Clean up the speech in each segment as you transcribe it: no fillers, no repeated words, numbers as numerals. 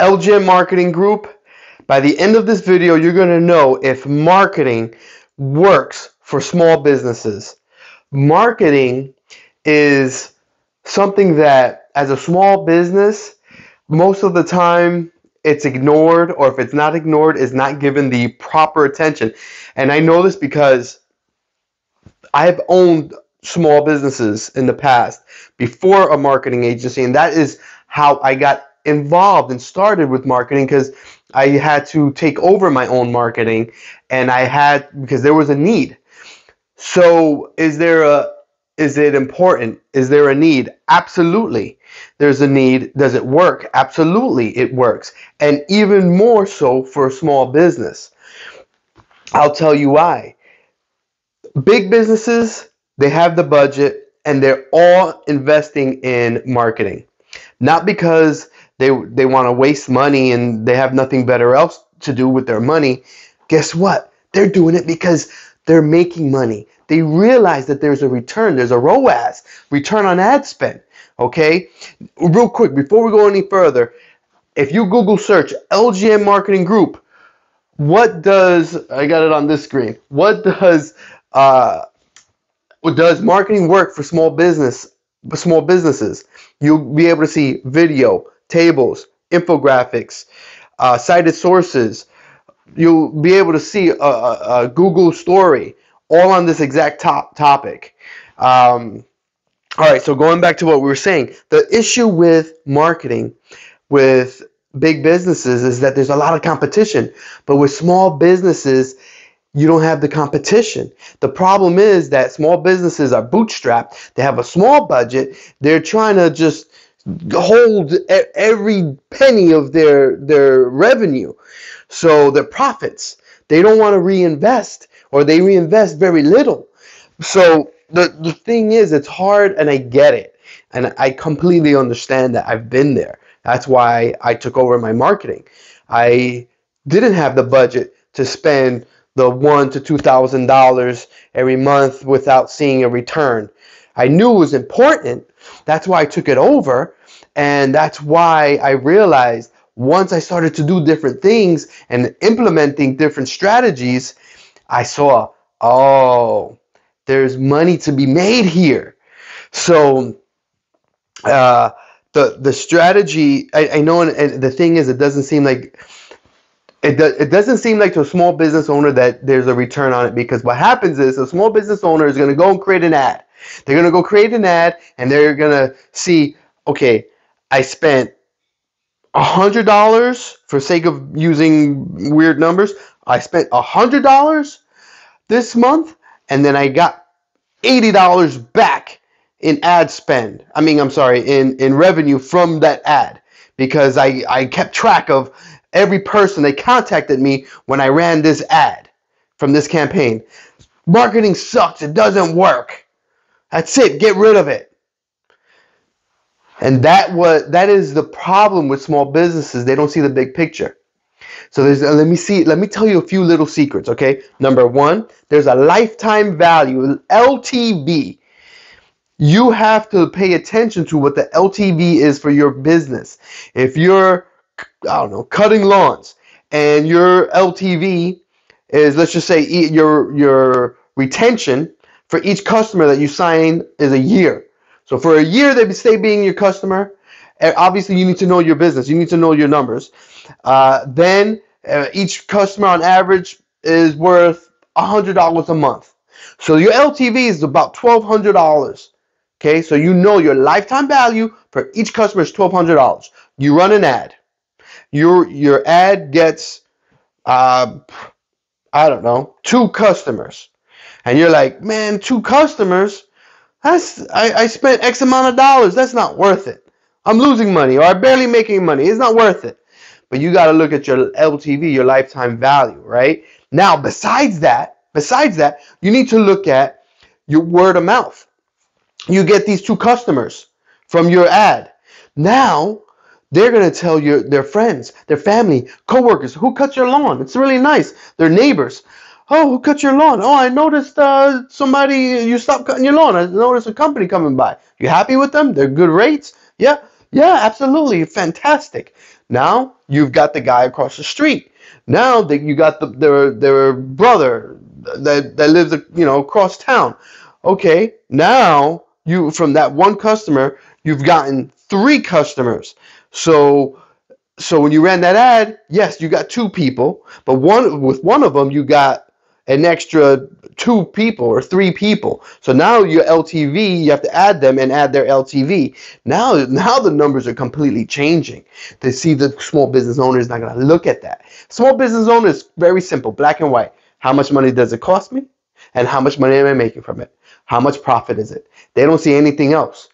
LGM Marketing Group. By the end of this video, you're going to know if marketing works for small businesses. Marketing is something that, as a small business, most of the time it's ignored, or if it's not ignored, is not given the proper attention. And I know this because I've owned small businesses in the past before a marketing agency, and that is how I got involved and started with marketing, because I had to take over my own marketing, and because there was a need. So is it important? Is there a need? Absolutely. There's a need. Does it work? Absolutely, it works. And even more so for a small business. I'll tell you why. Big businesses, they have the budget and they're all investing in marketing. Not because they want to waste money and they have nothing better else to do with their money. Guess what? They're doing it because they're making money. They realize that there's a return. There's a ROAS, return on ad spend. Okay? Real quick, before we go any further, if you Google search LGM Marketing Group, I got it on this screen. What does marketing work for small businesses? You'll be able to see video, tables, infographics, cited sources. You'll be able to see a Google story, all on this exact topic. All right, so going back to what we were saying, the issue with marketing with big businesses is that there's a lot of competition, but with small businesses, you don't have the competition. The problem is that small businesses are bootstrapped. They have a small budget. They're trying to just hold every penny of their revenue. So their profits, they don't want to reinvest, or they reinvest very little. So the thing is, it's hard, and I get it. And I completely understand that. I've been there. That's why I took over my marketing. I didn't have the budget to spend the $1,000 to $2,000 every month without seeing a return. I knew it was important. That's why I took it over. And that's why I realized once I started to do different things and implementing different strategies, I saw, oh, there's money to be made here. So the strategy, I know, and the thing is, it doesn't seem like to a small business owner that there's a return on it, because what happens is a small business owner is going to go and create an ad. They're going to go create an ad, and they're going to see, okay, I spent $100, for sake of using weird numbers. I spent $100 this month, and then I got $80 back in ad spend. In revenue from that ad, because I kept track of every person that contacted me when I ran this ad from this campaign. Marketing sucks. It doesn't work. That's it. Get rid of it. And that is the problem with small businesses. They don't see the big picture. So let me tell you a few little secrets, okay? Number one, there's a lifetime value, LTV. You have to pay attention to what the LTV is for your business. If you're, cutting lawns, and your LTV is, let's just say, your retention for each customer that you sign is a year. So for a year, they stay being your customer. Obviously, you need to know your business. You need to know your numbers. Then each customer on average is worth $100 a month. So your LTV is about $1,200. Okay, so you know your lifetime value for each customer is $1,200. You run an ad. Your ad gets, 2 customers. And you're like, man, 2 customers? I spent X amount of dollars. That's not worth it. I'm losing money, or I'm barely making money. It's not worth it. But you got to look at your LTV, your lifetime value, right? Now, besides that, you need to look at your word of mouth. You get these 2 customers from your ad. Now, they're going to tell their friends, their family, coworkers, who cut your lawn? It's really nice. Their neighbors. Oh, who cut your lawn? Oh, I noticed you stopped cutting your lawn. I noticed a company coming by. You happy with them? They're good rates? Yeah, absolutely. Fantastic. Now you've got the guy across the street. Now that you got their brother that lives, across town. Okay, now you, from that one customer, you've gotten three customers. So when you ran that ad, yes, you got two people, but one of them you got an extra two people or three people. So now your LTV, you have to add them and add their LTV. Now the numbers are completely changing. To see, the small business owner is not going to look at that. Small business owner is very simple, black and white. How much money does it cost me? And how much money am I making from it? How much profit is it? They don't see anything else.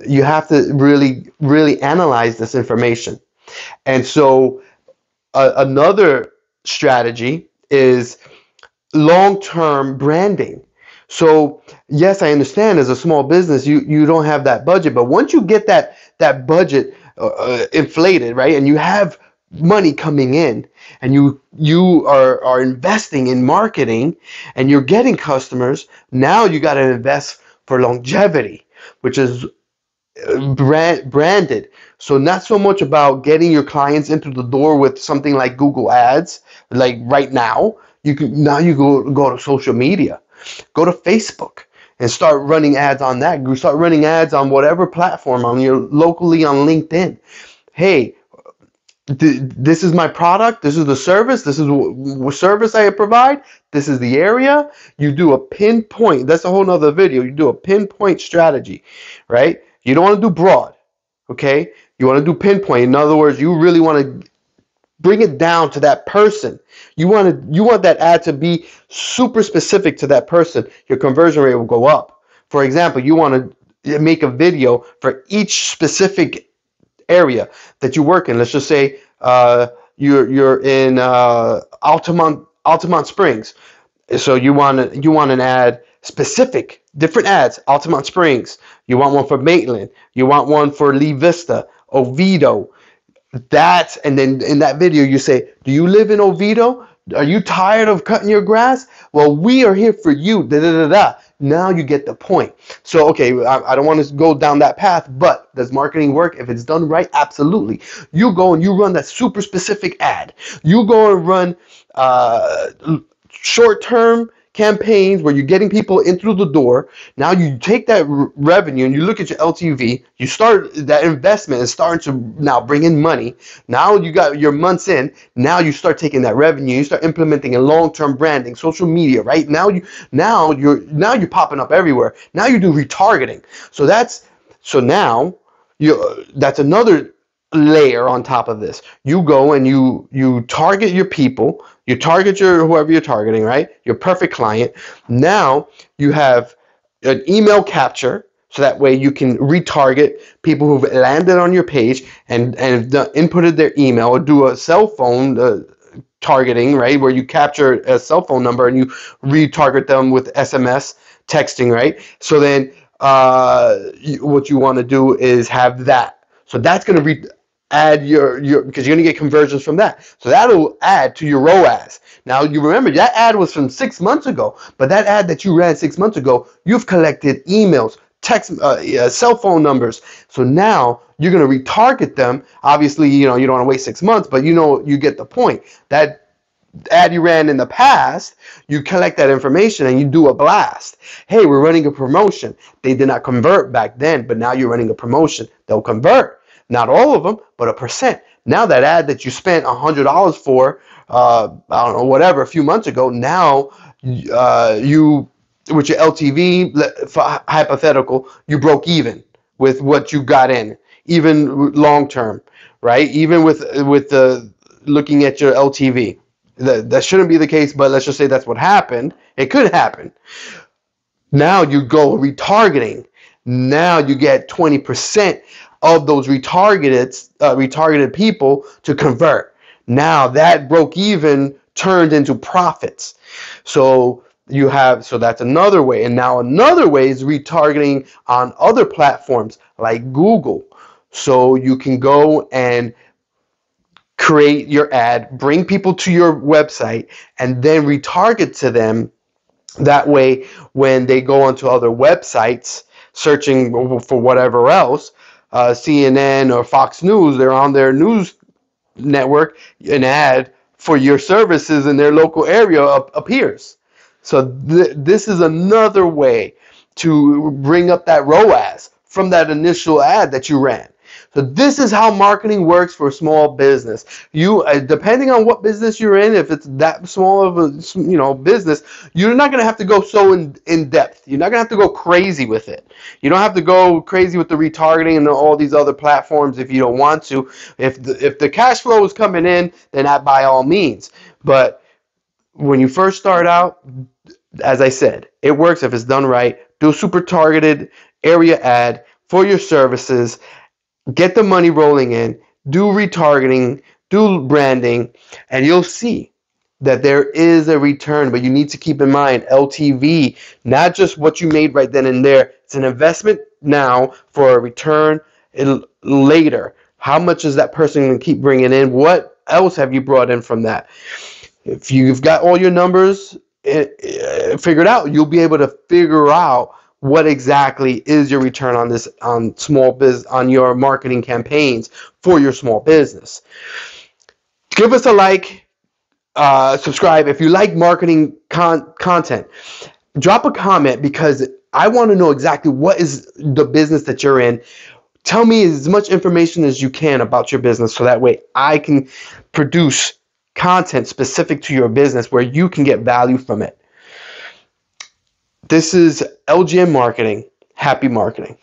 You have to really, really analyze this information. And so another strategy is long-term branding. So yes, I understand as a small business, you don't have that budget, but once you get that budget inflated, right, and you have money coming in, and you are investing in marketing, and you're getting customers, now you got to invest for longevity, which is branded. So not so much about getting your clients into the door with something like Google Ads, like right now. You go to social media, go to Facebook, and start running ads on that. You start running ads on whatever platform, on your locally on LinkedIn. Hey, this is my product. This is the service. This is what service I provide. This is the area. You do a pinpoint. That's a whole nother video. You do a pinpoint strategy, right? You don't want to do broad, okay? You want to do pinpoint. In other words, you really want to bring it down to that person. You want that ad to be super specific to that person. Your conversion rate will go up. For example, you want to make a video for each specific area that you work in. Let's just say you're in Altamont Springs. So you want an ad specific, different ads. Altamont Springs. You want one for Maitland. You want one for Lee Vista, Oviedo. And then in that video you say, do you live in Oviedo? Are you tired of cutting your grass? Well, we are here for you. Da, da, da, da. Now you get the point. So, okay, I don't want to go down that path, but does marketing work? If it's done right, absolutely. You go and you run that super specific ad. You go and run short-term campaigns where you're getting people in through the door. Now you take that revenue and you look at your LTV. You start, that investment is starting to now bring in money. Now you got your months in. Now you start taking that revenue. You start implementing a long-term branding, social media. Right now you're popping up everywhere. Now you do retargeting. That's another layer on top of this. You go and you target your people. You target whoever you're targeting, right? Your perfect client. Now you have an email capture, so that way you can retarget people who've landed on your page and inputted their email, or do a cell phone targeting, right? Where you capture a cell phone number and you retarget them with SMS texting, right? So then what you want to do is have that. So that's going to add your because you're going to get conversions from that. So that'll add to your ROAS. Now you remember that ad was from 6 months ago, but that ad that you ran 6 months ago, you've collected emails, text, cell phone numbers. So now you're going to retarget them. Obviously, you don't want to wait 6 months, but you get the point. That ad you ran in the past, you collect that information and you do a blast. Hey, we're running a promotion. They did not convert back then, but now you're running a promotion. They'll convert. Not all of them, but a percent. Now that ad that you spent $100 for, I don't know, whatever, a few months ago, now you, with your LTV, for hypothetical, you broke even with what you got in, even long term, right? Even with the looking at your LTV. That shouldn't be the case, but let's just say that's what happened. It could happen. Now you go retargeting. Now you get 20% of those retargeted people to convert. Now that broke even turned into profits. So that's another way. And now another way is retargeting on other platforms like Google. So you can go and create your ad, bring people to your website, and then retarget to them. That way, when they go onto other websites searching for whatever else, CNN or Fox News, they're on their news network, an ad for your services in their local area appears. So this is another way to bring up that ROAS from that initial ad that you ran. So this is how marketing works for a small business. You, depending on what business you're in, if it's that small of a business, you're not going to have to go so in depth. You're not going to have to go crazy with it. You don't have to go crazy with the retargeting and all these other platforms if you don't want to. If the cash flow is coming in, then that by all means. But when you first start out, as I said, it works if it's done right. Do a super targeted area ad for your services. Get the money rolling in. Do retargeting. Do branding. And you'll see that there is a return. But you need to keep in mind LTV, not just what you made right then and there. It's an investment now for a return later. How much is that person going to keep bringing in? What else have you brought in from that? If you've got all your numbers figured out, you'll be able to figure out what exactly is your return on this, on your marketing campaigns for your small business. Give us a like, subscribe if you like marketing content. Drop a comment because I want to know exactly what is the business that you're in. Tell me as much information as you can about your business so that way I can produce content specific to your business where you can get value from it. This is LGM Marketing. Happy marketing.